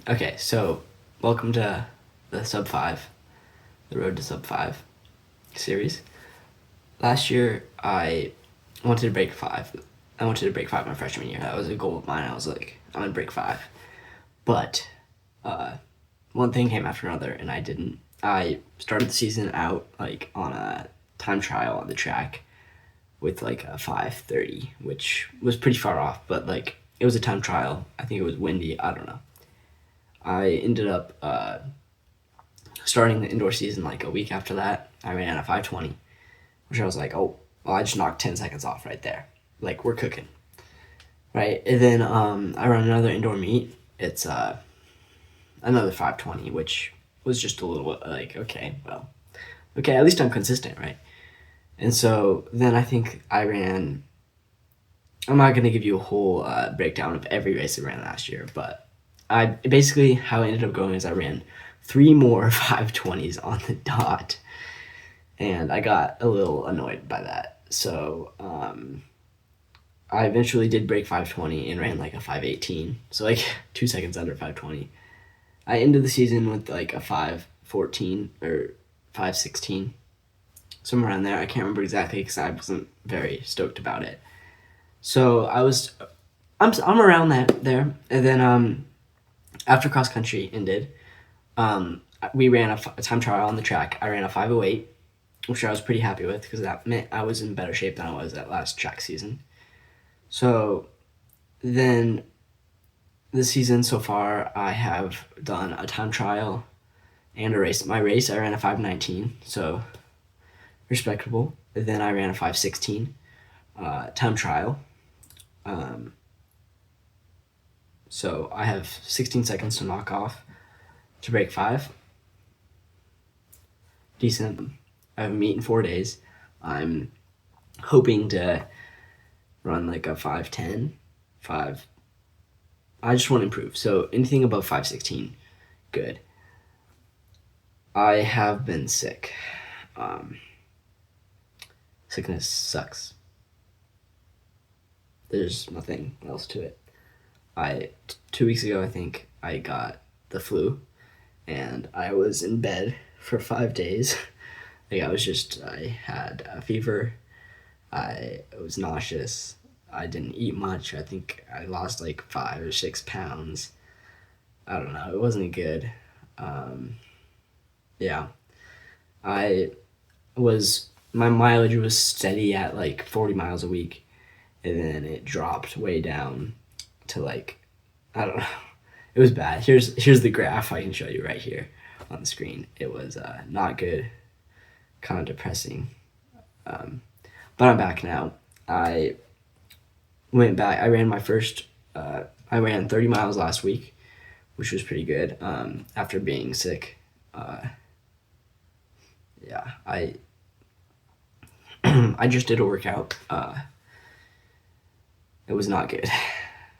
Okay, so welcome to the Sub 5, the Road to Sub 5 series. Last year, I wanted to break 5. I wanted to break 5 my freshman year. That was a goal of mine. I was like, I'm going to break 5. But one thing came after another, and I didn't. I started the season out like on a time trial on the track with like a 5:30, which was pretty far off, but like it was a time trial. I think it was windy. I don't know. I ended up starting the indoor season like a week after that. I ran a 5:20, which I was like, oh, well, I just knocked 10 seconds off right there. Like, we're cooking. Right? And then I run another indoor meet. It's another 5:20, which was just a little like, okay, well, okay, at least I'm consistent, right? And so then I think I'm not going to give you a whole breakdown of every race I ran last year, but basically how it ended up going is I ran 3 more 5:20s on the dot, and I got a little annoyed by that. So I eventually did break 5:20 and ran like a 5:18, so like 2 seconds under 5:20. I ended the season with like a 5:14 or 5:16, somewhere around there. I can't remember exactly because I wasn't very stoked about it. So I'm around that there, and then after cross country ended, we ran a time trial on the track. I ran a 5:08, which I was pretty happy with because that meant I was in better shape than I was at last track season. So then this season so far, I have done a time trial and a race. My race, I ran a 5:19, so respectable. And then I ran a 5:16 time trial. So I have 16 seconds to knock off to break 5. Decent. I have a meet in 4 days. I'm hoping to run like a 5:10, 5. I just want to improve. So anything above 5:16, good. I have been sick. Sickness sucks. There's nothing else to it. 2 weeks ago, I think I got the flu, and I was in bed for 5 days. Like I had a fever. I was nauseous. I didn't eat much. I think I lost like 5 or 6 pounds. I don't know. It wasn't good. Yeah. I my mileage was steady at like 40 miles a week, and then it dropped way down to like, I don't know. It was bad. Here's the graph I can show you right here on the screen. It was not good, kind of depressing. But I'm back now. I went back. I ran my first. I ran 30 miles last week, which was pretty good. After being sick, yeah, I I just did a workout. It was not good,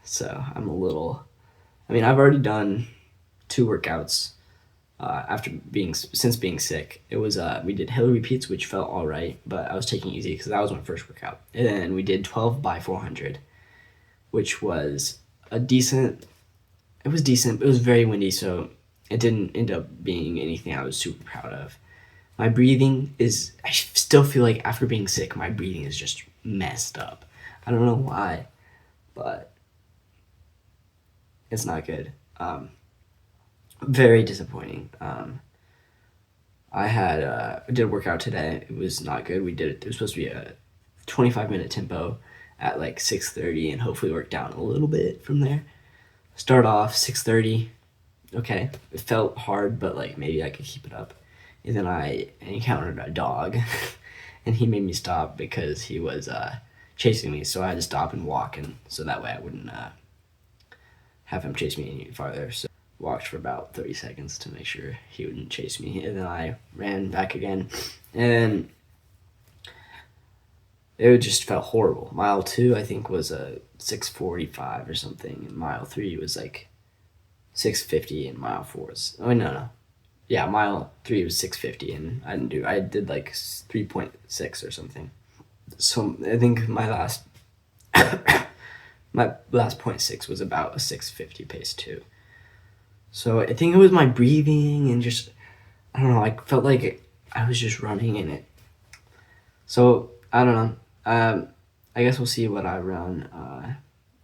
so I'm a little. I mean, I've already done 2 workouts since being sick. It was we did hill repeats, which felt all right, but I was taking it easy because that was my first workout. And then we did 12 by 400, which was a decent. It was decent. It was very windy, so it didn't end up being anything I was super proud of. My breathing is. I still feel like after being sick, my breathing is just messed up. I don't know why, but it's not good. Very disappointing. I did a workout today. It was not good. It was supposed to be a 25-minute tempo at like 6:30, and hopefully work down a little bit from there. Start off 6:30. Okay, it felt hard, but like maybe I could keep it up. And then I encountered a dog, and he made me stop because he was chasing me. So I had to stop and walk, and so that way I wouldn't have him chase me any farther. So walked for about 30 seconds to make sure he wouldn't chase me, and then I ran back again, and it just felt horrible. Mile 2 I think was a 6:45 or something, and mile 3 was like 6:50, and mile 4 was no, yeah, mile 3 was 6:50, and I did like 3.6 or something. So I think my last my last 0.6 was about a 6:50 pace too. So I think it was my breathing and just, I don't know, I felt like I was just running in it. So I don't know. I guess we'll see what I run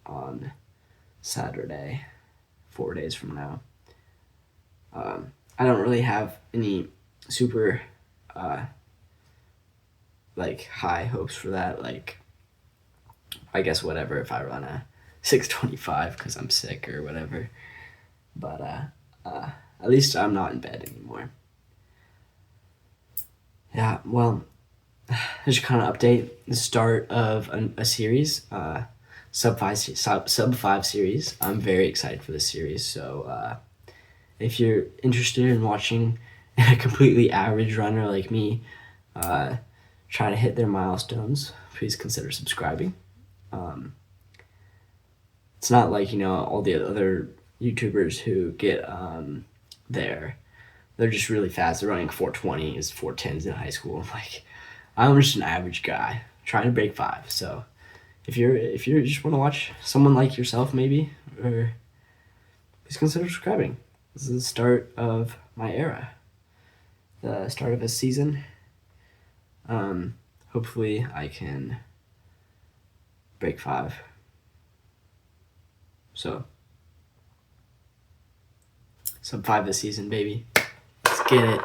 on Saturday, 4 days from now. I don't really have any super like high hopes for that. Like, I guess whatever if I run a 6:25 because I'm sick or whatever. But at least I'm not in bed anymore. Yeah, well, just kind of update the start of a series, sub five series. I'm very excited for this series. So if you're interested in watching a completely average runner like me try to hit their milestones, please consider subscribing. It's not like all the other YouTubers who get they're just really fast. They're running 4:20s, 4:10s in high school. Like, I'm just an average guy trying to break 5. So if you just want to watch someone like yourself, maybe, or please consider subscribing. This is the start of my era, the start of a season. Hopefully I can break 5. So sub 5 this season, baby. Let's get it.